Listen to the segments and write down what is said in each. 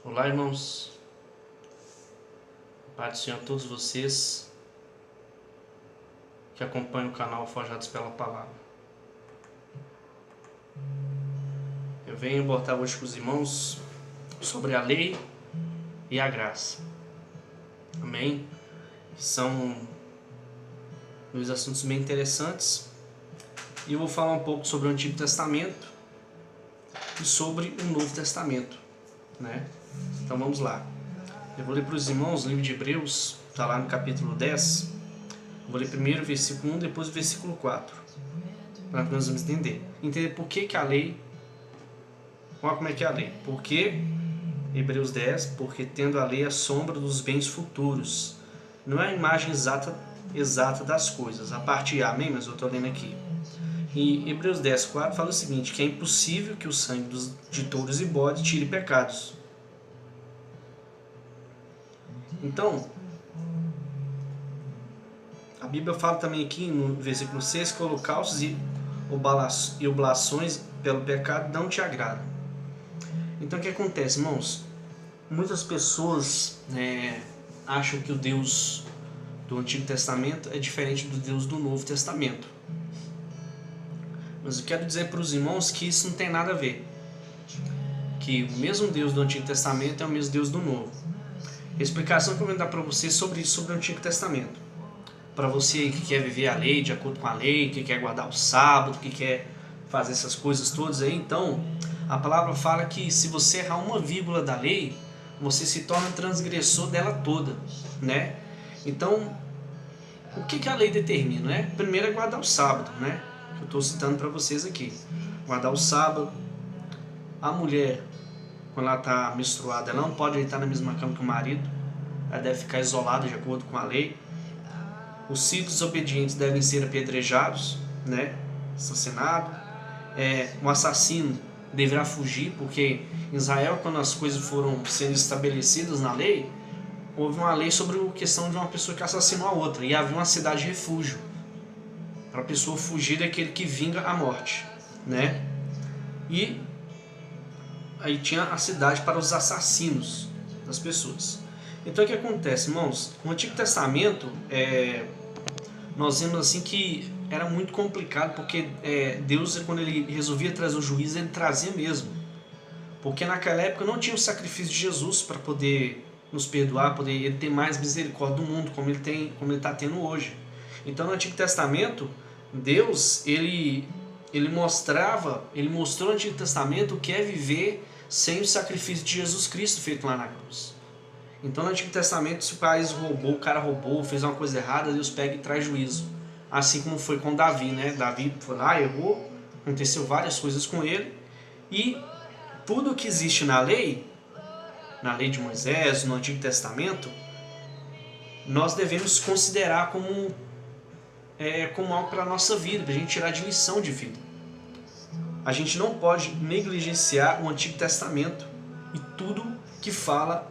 Olá, irmãos. Pai do Senhor a todos vocês que acompanham o canal Forjados pela Palavra. Eu venho abordar hoje com os irmãos sobre a lei e a graça. Amém? São dois assuntos bem interessantes. E eu vou falar um pouco sobre o Antigo Testamento e sobre o Novo Testamento, né? Então vamos lá. Eu vou ler para os irmãos o livro de Hebreus, está lá no capítulo 10. Eu vou ler primeiro o versículo 1, depois o versículo 4. Para nós vamos entender por que a lei. Olha como é que é a lei. Porque, Hebreus 10, porque tendo a lei a sombra dos bens futuros. Não é a imagem exata das coisas. A parte A, amém? Mas eu estou lendo aqui. E Hebreus 10, 4 fala o seguinte, que é impossível que o sangue de touros e bodes tire pecados. Então, a Bíblia fala também aqui no versículo 6 que holocaustos e oblações pelo pecado não te agradam. Então o que acontece, irmãos? Muitas pessoas acham que o Deus do Antigo Testamento é diferente do Deus do Novo Testamento. Mas eu quero dizer para os irmãos que isso não tem nada a ver. Que o mesmo Deus do Antigo Testamento é o mesmo Deus do Novo. A explicação que eu vou dar para vocês sobre isso, sobre o Antigo Testamento. Para você que quer viver a lei, de acordo com a lei, que quer guardar o sábado, que quer fazer essas coisas todas aí, então, a palavra fala que se você errar uma vírgula da lei, você se torna transgressor dela toda, né? Então, o que a lei determina, né? Primeiro é guardar o sábado, né? Que eu estou citando para vocês aqui. Guardar o sábado. A mulher, quando ela está menstruada, ela não pode estar na mesma cama que o marido. Ela deve ficar isolada de acordo com a lei. Os filhos desobedientes devem ser apedrejados, né? Assassinado. Um assassino deverá fugir, porque em Israel, quando as coisas foram sendo estabelecidas na lei, houve uma lei sobre a questão de uma pessoa que assassinou a outra, e havia uma cidade de refúgio para a pessoa fugir daquele que vinga a morte, né? E aí tinha a cidade para os assassinos das pessoas. Então o que acontece, irmãos? No Antigo Testamento, nós vemos assim que era muito complicado, porque Deus, quando ele resolvia trazer o juízo, ele trazia mesmo. Porque naquela época não tinha o sacrifício de Jesus para poder nos perdoar, poder ele ter mais misericórdia do mundo, como ele está tendo hoje. Então no Antigo Testamento, Deus, ele mostrou no Antigo Testamento o que é viver sem o sacrifício de Jesus Cristo feito lá na cruz. Então no Antigo Testamento, se o cara roubou, fez uma coisa errada, Deus pega e traz juízo. Assim como foi com Davi, né? Davi foi lá, errou, aconteceu várias coisas com ele, e tudo que existe na lei de Moisés, no Antigo Testamento, nós devemos considerar como algo para a nossa vida, para a gente tirar de lição de vida. A gente não pode negligenciar o Antigo Testamento e tudo que fala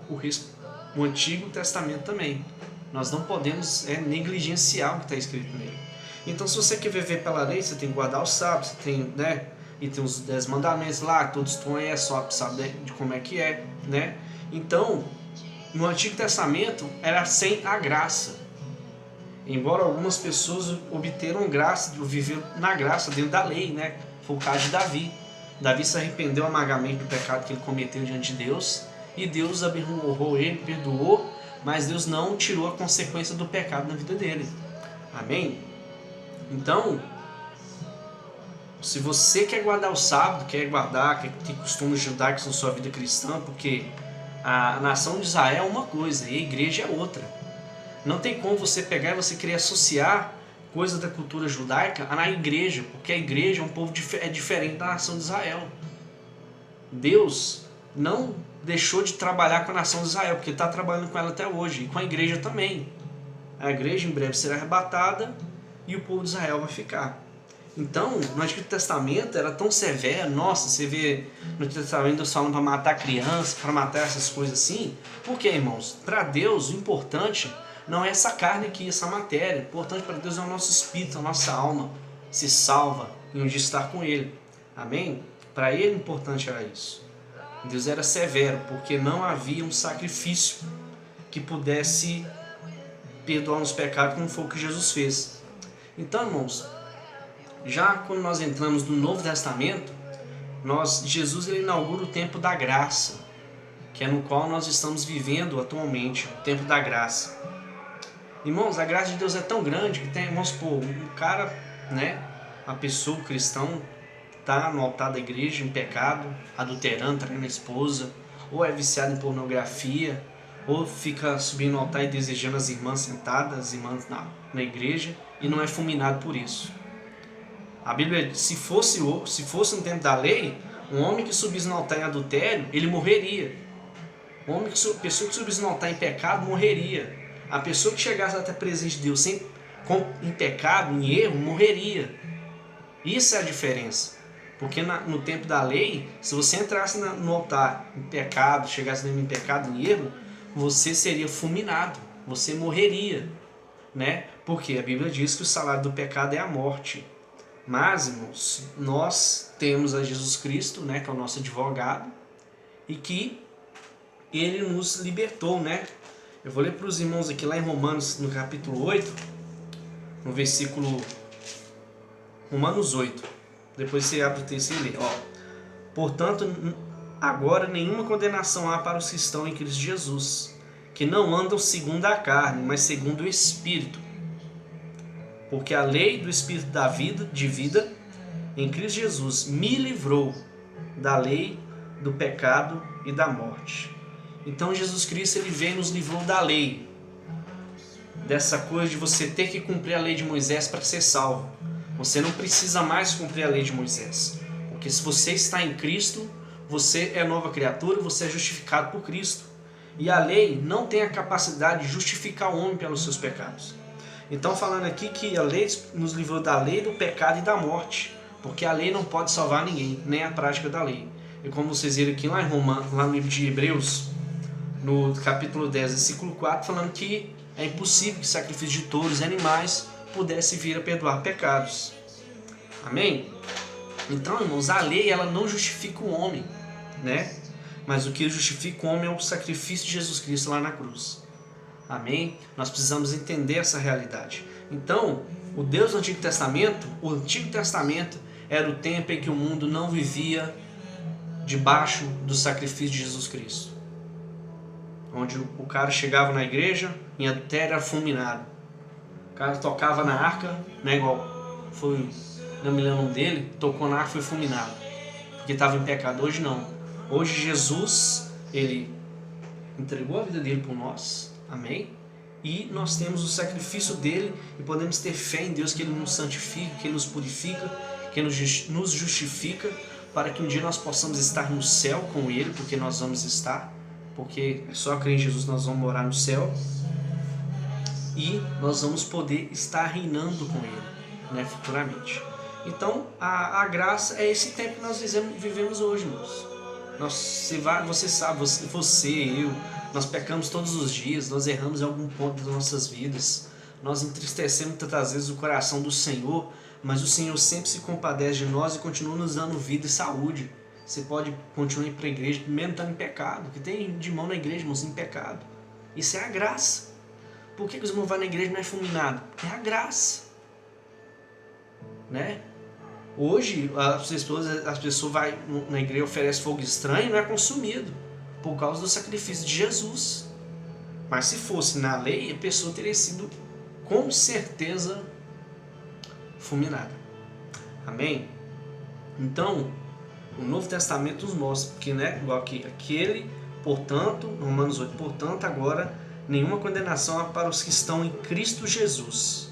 o Antigo Testamento também. Nós não podemos negligenciar o que está escrito nele. Então, se você quer viver pela lei, você tem que guardar o sábado, você tem, né? E tem os 10 mandamentos lá, que todos conhecem, só sabe de como é que é, né? Então, no Antigo Testamento era sem a graça. Embora algumas pessoas obteram graça, viveram na graça dentro da lei, né? Foi o caso de Davi. Davi se arrependeu amargamente do pecado que ele cometeu diante de Deus, e Deus honrou ele, perdoou, mas Deus não tirou a consequência do pecado na vida dele. Amém? Então, se você quer guardar o sábado, quer ter costumes judaicos na sua vida cristã, porque a nação de Israel é uma coisa e a igreja é outra. Não tem como você pegar e você querer associar coisas da cultura judaica na igreja, porque a igreja é um povo diferente da nação de Israel. Deus não deixou de trabalhar com a nação de Israel, porque está trabalhando com ela até hoje, e com a igreja também. A igreja em breve será arrebatada e o povo de Israel vai ficar. Então, no Antigo Testamento era tão severo, nossa, você vê no Antigo Testamento Deus falando para matar crianças, para matar essas coisas assim. Por quê, irmãos? Para Deus, o importante não é essa carne aqui, essa matéria. O importante para Deus é o nosso espírito, a nossa alma se salva em um dia estar com Ele. Amém? Para Ele o importante era isso. Deus era severo, porque não havia um sacrifício que pudesse perdoar os pecados como foi o que Jesus fez. Então, irmãos, já quando nós entramos no Novo Testamento, Jesus ele inaugura o tempo da graça, que é no qual nós estamos vivendo atualmente, o tempo da graça. Irmãos, a graça de Deus é tão grande que tem, vamos supor, um cara, né, a pessoa, o cristão, está no altar da igreja em pecado, adulterando, traindo a esposa, ou é viciado em pornografia, ou fica subindo no altar e desejando as irmãs sentadas, as irmãs na igreja, e não é fulminado por isso. A Bíblia diz, se fosse no tempo da lei, um homem que subisse no altar em adultério, ele morreria. A pessoa que subisse no altar em pecado, morreria. A pessoa que chegasse até a presença de Deus em pecado, em erro, morreria. Isso é a diferença. Porque no tempo da lei, se você entrasse no altar em pecado, chegasse em pecado, em erro, você seria fulminado, você morreria, né? Porque a Bíblia diz que o salário do pecado é a morte. Mas, irmãos, nós temos a Jesus Cristo, né, que é o nosso advogado, e que ele nos libertou, né? Eu vou ler para os irmãos aqui lá em Romanos, no capítulo 8, no versículo Romanos 8. Depois você abre o texto e lê. Portanto, agora nenhuma condenação há para os que estão em Cristo Jesus, que não andam segundo a carne, mas segundo o Espírito. Porque a lei do Espírito de vida em Cristo Jesus me livrou da lei, do pecado e da morte. Então Jesus Cristo ele veio e nos livrou da lei, dessa coisa de você ter que cumprir a lei de Moisés para ser salvo. Você não precisa mais cumprir a lei de Moisés, porque se você está em Cristo, você é nova criatura, você é justificado por Cristo. E a lei não tem a capacidade de justificar o homem pelos seus pecados. Então falando aqui que a lei nos livrou da lei, do pecado e da morte, porque a lei não pode salvar ninguém, nem a prática da lei. E como vocês viram aqui lá em Romanos, lá no livro de Hebreus, no capítulo 10, versículo 4, falando que é impossível que sacrifício de touros e animais pudesse vir a perdoar pecados. Amém? Então, irmãos, a lei ela não justifica o homem, né? Mas o que justifica o homem é o sacrifício de Jesus Cristo lá na cruz. Amém? Nós precisamos entender essa realidade. Então, o Deus do Antigo Testamento, o Antigo Testamento era o tempo em que o mundo não vivia debaixo do sacrifício de Jesus Cristo. Onde o cara chegava na igreja, em adultério, era fulminado. O cara tocava na arca, né, igual foi, não me lembro o nome dele, tocou na arca e foi fulminado, porque estava em pecado. Hoje não. Hoje Jesus, ele entregou a vida dele por nós, amém? E nós temos o sacrifício dele e podemos ter fé em Deus que ele nos santifica, que ele nos purifica, que ele nos justifica, para que um dia nós possamos estar no céu com ele, porque nós vamos estar, porque é só crer em Jesus nós vamos morar no céu. E nós vamos poder estar reinando com ele, né, futuramente. Então, a graça é esse tempo que nós vivemos hoje, irmãos. Você sabe, eu, nós pecamos todos os dias, nós erramos em algum ponto das nossas vidas, nós entristecemos tantas vezes o coração do Senhor, mas o Senhor sempre se compadece de nós e continua nos dando vida e saúde. Você pode continuar ir para a igreja, mesmo estando em pecado, que tem de mão na igreja, irmãos, em pecado. Isso é a graça. Por que os irmãos vão na igreja e não é fulminado? É a graça, né? Hoje as pessoas vão na igreja, oferecem fogo estranho e não é consumido por causa do sacrifício de Jesus. Mas se fosse na lei, a pessoa teria sido com certeza fulminada. Amém? Então, o Novo Testamento nos mostra que, né, igual aqui, portanto, Romanos 8, portanto, agora nenhuma condenação há para os que estão em Cristo Jesus,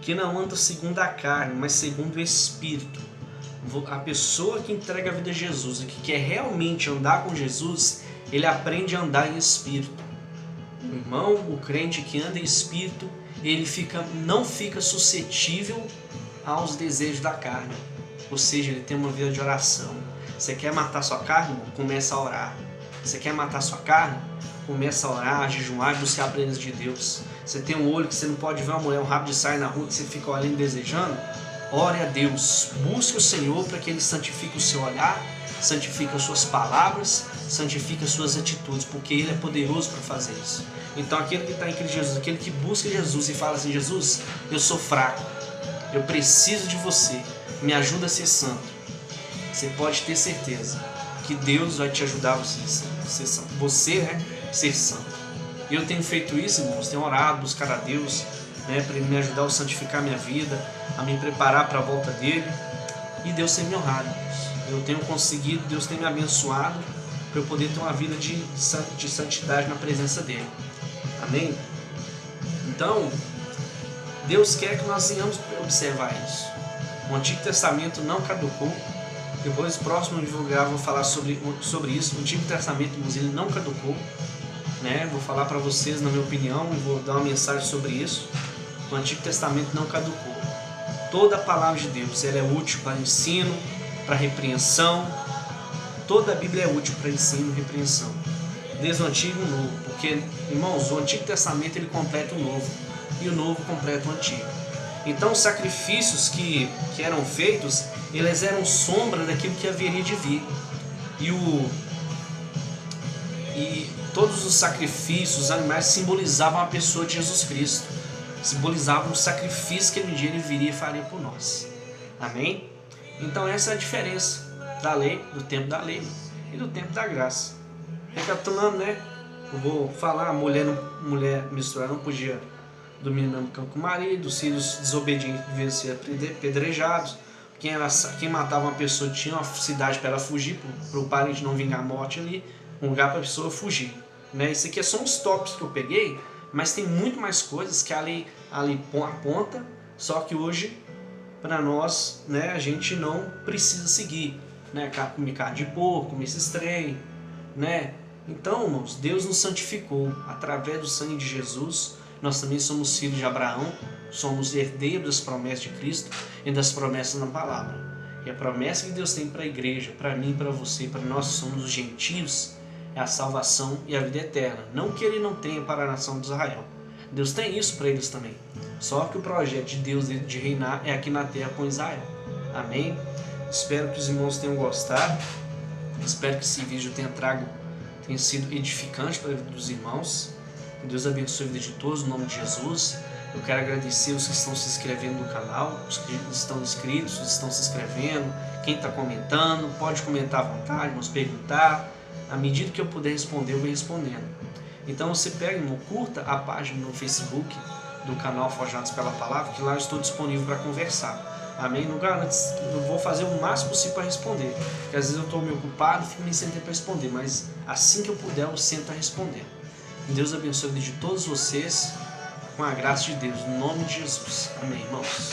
que não andam segundo a carne, mas segundo o Espírito. A pessoa que entrega a vida a Jesus e que quer realmente andar com Jesus, ele aprende a andar em Espírito. O irmão, o crente que anda em Espírito, ele não fica suscetível aos desejos da carne. Ou seja, ele tem uma vida de oração. Você quer matar sua carne? Começa a orar. Você quer matar sua carne? Começa a orar, a jejuar e buscar a presença de Deus. Você tem um olho que você não pode ver uma mulher, um rabo de saia na rua que você fica olhando e desejando? Ore a Deus. Busque o Senhor para que Ele santifique o seu olhar santifica as suas palavras, santifica as suas atitudes, porque Ele é poderoso para fazer isso. Então aquele que está em Cristo Jesus, aquele que busca Jesus e fala assim: Jesus, eu sou fraco, eu preciso de você, me ajuda a ser santo. Você pode ter certeza que Deus vai te ajudar a ser santo. Ser santo. E eu tenho feito isso, irmãos, tenho orado, buscar a Deus, para Ele me ajudar a santificar minha vida, a me preparar para a volta dEle. E Deus tem me honrado, irmãos. Eu tenho conseguido, Deus tem me abençoado para eu poder ter uma vida de santidade na presença dEle. Amém? Então, Deus quer que nós venhamos observar isso. O Antigo Testamento não caducou. Depois, próximo divulgar, vou falar sobre isso. O Antigo Testamento, irmãos, ele não caducou. Vou falar para vocês, na minha opinião, e vou dar uma mensagem sobre isso. O Antigo Testamento não caducou. Toda a palavra de Deus, ela é útil para ensino, para repreensão. Toda a Bíblia é útil para ensino e repreensão, desde o Antigo e o Novo, porque, irmãos, o Antigo Testamento ele completa o Novo e o Novo completa o Antigo. Então os sacrifícios que eram feitos, eles eram sombra daquilo que haveria de vir. E todos os sacrifícios, os animais simbolizavam a pessoa de Jesus Cristo, simbolizavam o sacrifício que um dia Ele viria e faria por nós. Amém? Então essa é a diferença da lei, do tempo da lei e do tempo da graça. Recapitulando, eu vou falar: a mulher menstruada não podia dormir no mesmo campo com o marido, os filhos desobedientes deviam ser apedrejados, quem matava uma pessoa tinha uma cidade para ela fugir, para o parente não vingar a morte ali, um lugar para a pessoa fugir. Isso aqui é só uns tópicos que eu peguei, mas tem muito mais coisas que a lei aponta, só que hoje, para nós, a gente não precisa seguir. Comer carne de porco, comer esses trem, Então, irmãos, Deus nos santificou através do sangue de Jesus. Nós também somos filhos de Abraão, somos herdeiros das promessas de Cristo e das promessas na palavra. E a promessa que Deus tem para a igreja, para mim, para você, para nós que somos os gentios, é a salvação e a vida eterna. Não que Ele não tenha para a nação de Israel. Deus tem isso para eles também. Só que o projeto de Deus de reinar é aqui na terra com Israel. Amém? Espero que os irmãos tenham gostado. Espero que esse vídeo tenha sido edificante para a vida dos irmãos. Que Deus abençoe a vida de todos, no nome de Jesus. Eu quero agradecer os que estão se inscrevendo no canal, os que estão inscritos, os que estão se inscrevendo, quem está comentando. Pode comentar à vontade, nos perguntar. À medida que eu puder responder, eu vou respondendo. Então você pega, irmão, curta a página no Facebook do canal Forjados pela Palavra, que lá eu estou disponível para conversar. Amém? Não garanto, eu vou fazer o máximo possível para responder, porque às vezes eu estou meio ocupado, fico meio sem tempo para responder, mas assim que eu puder, eu sento a responder. Deus abençoe a vida de todos vocês, com a graça de Deus, no nome de Jesus. Amém, irmãos?